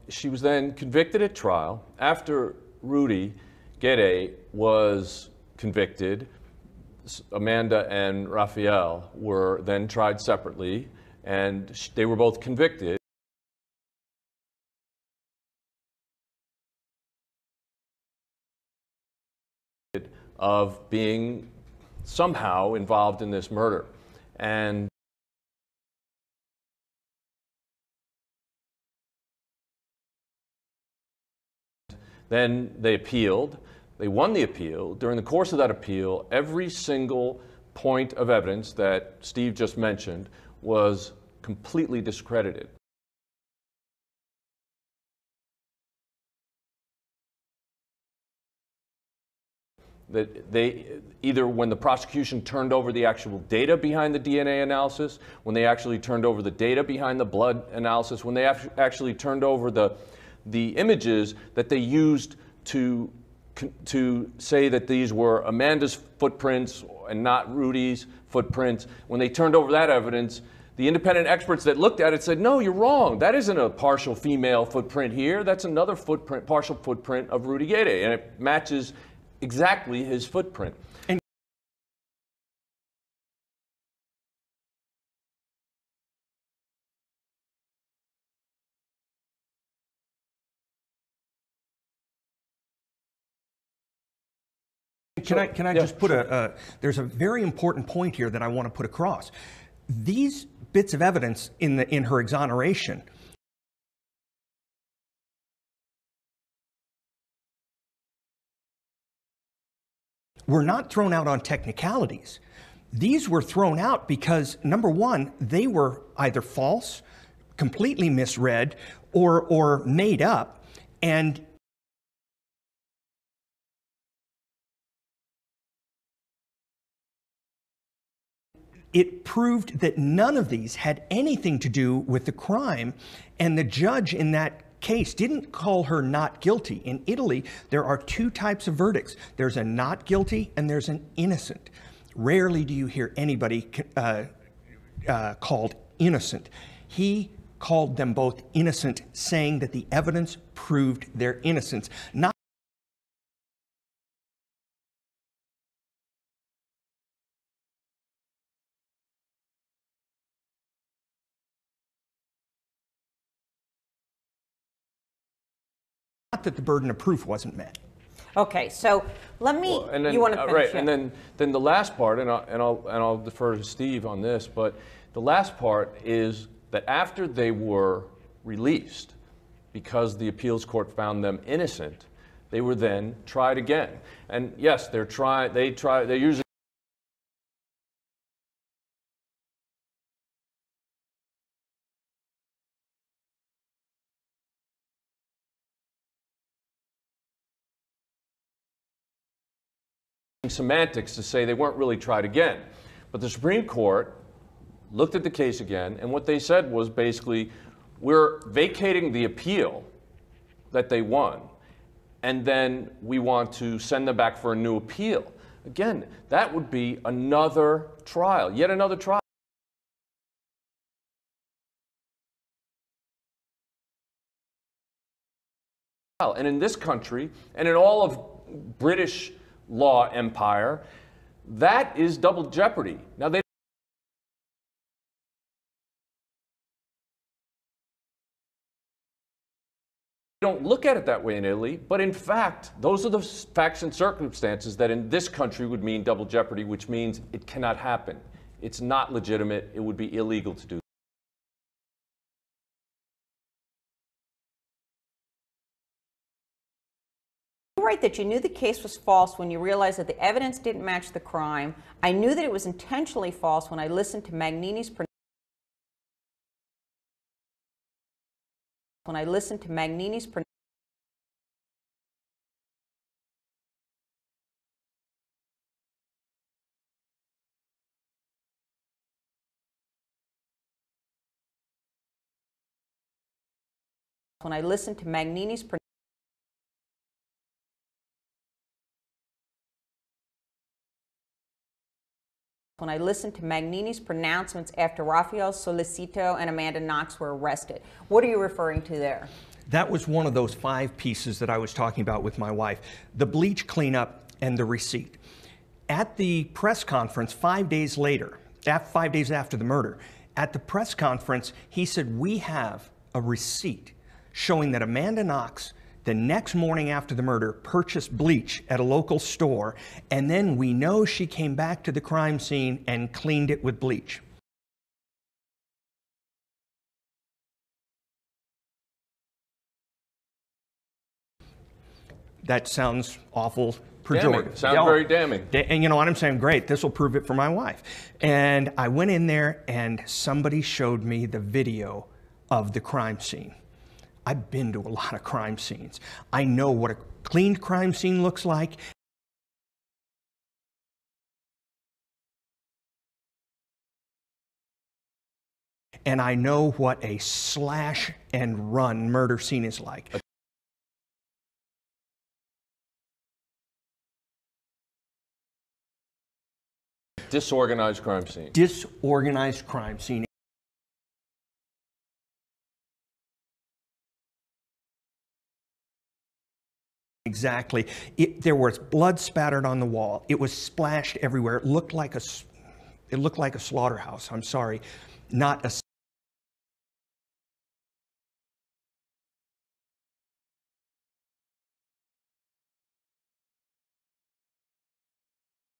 She was then convicted at trial. After Rudy Gede was convicted, Amanda and Raphael were then tried separately, and they were both convicted of being somehow involved in this murder. And then they appealed. They won the appeal. During the course of that appeal, every single point of evidence that Steve just mentioned was completely discredited. That they, either when the prosecution turned over the actual data behind the DNA analysis, when they actually turned over the data behind the blood analysis, when they actually turned over the images that they used to say that these were Amanda's footprints and not Rudy's footprints, when they turned over that evidence, the independent experts that looked at it said, no, you're wrong. That isn't a partial female footprint here. That's another footprint, partial footprint of Rudy Gede, and it matches exactly his footprint. And Can I just put there's a very important point here that I want to put across. These bits of evidence in her exoneration were not thrown out on technicalities. These were thrown out because, number one, they were either false, completely misread, or made up, and it proved that none of these had anything to do with the crime, and the judge in that case didn't call her not guilty. In Italy, there are two types of verdicts. There's a not guilty and there's an innocent. Rarely do you hear anybody called innocent. He called them both innocent, saying that the evidence proved their innocence. Not that the burden of proof wasn't met. Okay, so let me. Well, and then, you want to finish? right, and then the last part, and I'll defer to Steve on this, but the last part is that after they were released, because the appeals court found them innocent, they were then tried again. And yes, they're usually semantics to say they weren't really tried again. But the Supreme Court looked at the case again, and what they said was basically, we're vacating the appeal that they won, and then we want to send them back for a new appeal. Again, that would be another trial, yet another trial. And in this country, and in all of British law empire, that is double jeopardy. Now, they don't look at it that way in Italy, but in fact, those are the facts and circumstances that in this country would mean double jeopardy, which means it cannot happen. It's not legitimate. It would be illegal to do. You're right that you knew the case was false when you realized that the evidence didn't match the crime. I knew that it was intentionally false when I listened to Magnini's when I listened to Magnini's pronouncements after Rafael Solicito and Amanda Knox were arrested. What are you referring to there? That was one of those 5 pieces that I was talking about with my wife. The bleach cleanup and the receipt. At the press conference 5 days later, 5 days after the murder, at the press conference, he said, we have a receipt showing that Amanda Knox, the next morning after the murder, purchased bleach at a local store, and then we know she came back to the crime scene and cleaned it with bleach. That sounds awful. Damning. Sounds very damning. And you know what, I'm saying, great, this will prove it for my wife. And I went in there and somebody showed me the video of the crime scene. I've been to a lot of crime scenes. I know what a cleaned crime scene looks like. And I know what a slash and run murder scene is like. Disorganized crime scene. Disorganized crime scene. Exactly. There was blood spattered on the wall. It was splashed everywhere. It looked like a slaughterhouse. I'm sorry, not a